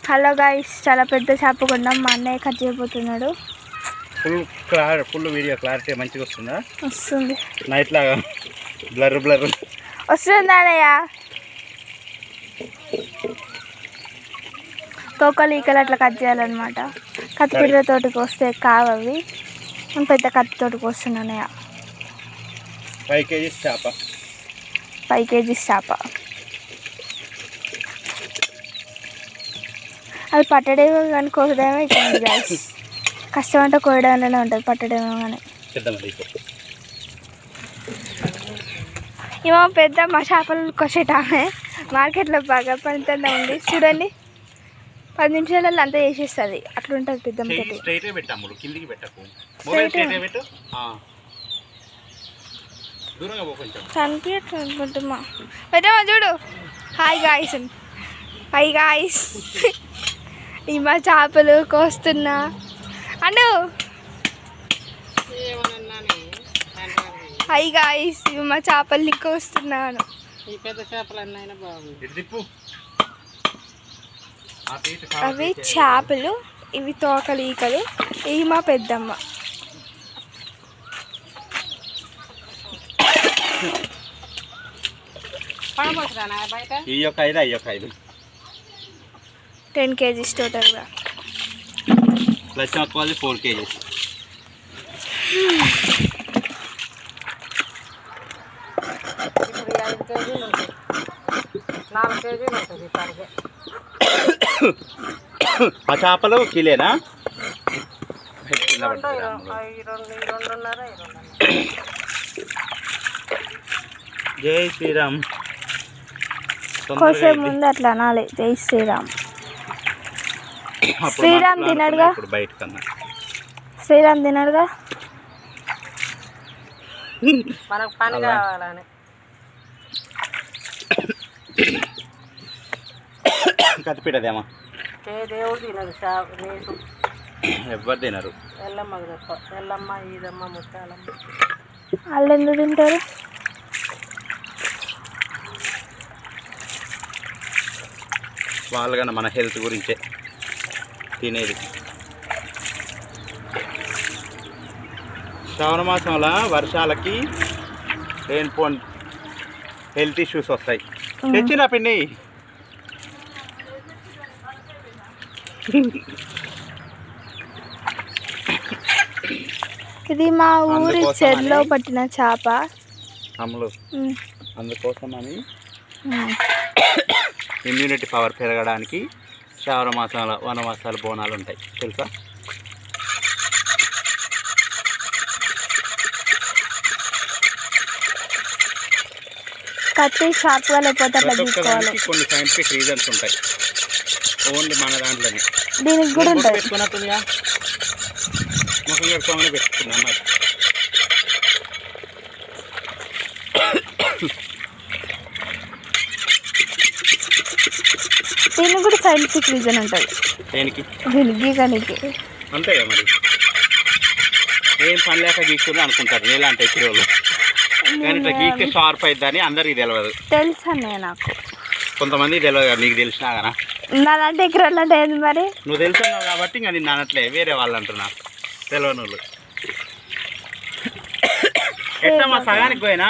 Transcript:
Hello guys, చాలా పెద్ద చేప కొన్నాం. మా అన్నయ్య కట్ చేయబోతున్నాడు. ఫుల్ వీడియో క్లారిటీ మంచిగా వస్తుందా? వస్తుంది. నైట్ లాగా బ్లర్ వస్తుంది అన్నయ్య. తోకలు ఈకలు అట్లా కట్ చేయాలన్నమాట. కత్తిపీటతోటి కోస్తే కావవి. పెద్ద కత్తితోటి కోస్తున్నా అన్నయ్య. 5 kgs చేప. 5 kgs చేప. అది పట్టడేమో కానీ కోసడేమో ఇక్కడ గైస్. కష్టం అంటే కోయడంలోనే ఉంటుంది, పట్టడేమో కానీ. ఏమో పెద్ద మా చేపలు కోసేటామే మార్కెట్లో బాగా పనితోనే ఉంది. చూడండి, 10 నిమిషాలలో అంతా చేసేస్తుంది. అట్లా ఉంటుంది పెద్దమ్మ. కనిపించట్లేదమ్మా. పెద్దమ్మ చూడు. హాయ్ గాయస్ ఈ మా చేపలు కోస్తున్నా అను. హాయ్ గాయస్, ఇవి మా చేపల్ని కోస్తున్నాను. అవి చేపలు, ఇవి తోకలు ఈకలు, ఇవి మా పెద్దమ్మ. ఈ యొక్క 5 అయ్యొక్క 5 10 kgs టోటల్గా. Plus 4 kgs. ఆ చేపలు కిలేనా? జై శ్రీరామ్. కోసే ముందు అట్లా అనాలి, జై శ్రీరామ్. శ్రీరామ్ తినడుగా, శ్రీరామ్ తినడుగా. మనకు పని కావాలని కత్తిపీటదేమా దేవుడు తినదు. నీకు ఎవరు తినరు. ఎల్లమ్మకు తప్ప. ఎల్లమ్మ, ఈదమ్మ, ముత్తాలమ్మ. వాళ్ళు ఎందుకు తింటారు? వాళ్ళు కన్నా మన హెల్త్ గురించే తినేది. శ్రావణ మాసంలో వర్షాలకి రెయిన్ఫోన్ హెల్త్ ఇష్యూస్ వస్తాయి. తెచ్చినా పిండి. ఇది మా ఊరి చెరువులో పట్టిన చేప. అందుకోసమని ఇమ్యూనిటీ పవర్ పెరగడానికి శ్రావణ మాసంలో వనవాసాలు బోనాలు ఉంటాయి, తెలుసా? కత్తి షార్ప్గా లేకపోతే అట్లా తీసుకోవాలి. కొన్ని సైంటిఫిక్ రీజన్స్ ఉంటాయి. ఓన్లీ మన దాంట్లోనే దీనికి కూడా ఉంటుంది. పెట్టుకున్నట్టుగా ముఖం కట్టుకోమని పెట్టుకున్నా అన్నమాట. దీనికి కూడా సైంటిఫిక్ రీజన్ ఉంటుంది. దేనికి? గీకనికి. అంతేగా మరి. ఏం పని లేక గీక్కుని అనుకుంటారు నీలాంటి ఎక్కిరోళ్ళు, కానీ ఇట్లా గీక్తే షార్ప్ అవుతుందని అందరికీ తెలియదు. తెలుసా? నాకు కొంతమంది తెలియదు కదా, నీకు తెలిసినా కదా. నాలంటే ఎక్కిరోళ్ళు అంటే ఏంది మరి? నువ్వు తెలుసున్నావు కాబట్టి ఇంకా నేను అనట్లే, వేరే వాళ్ళు అంటున్నా తెలియని వాళ్ళు. ఎట్లా మా సగానికి పోయినా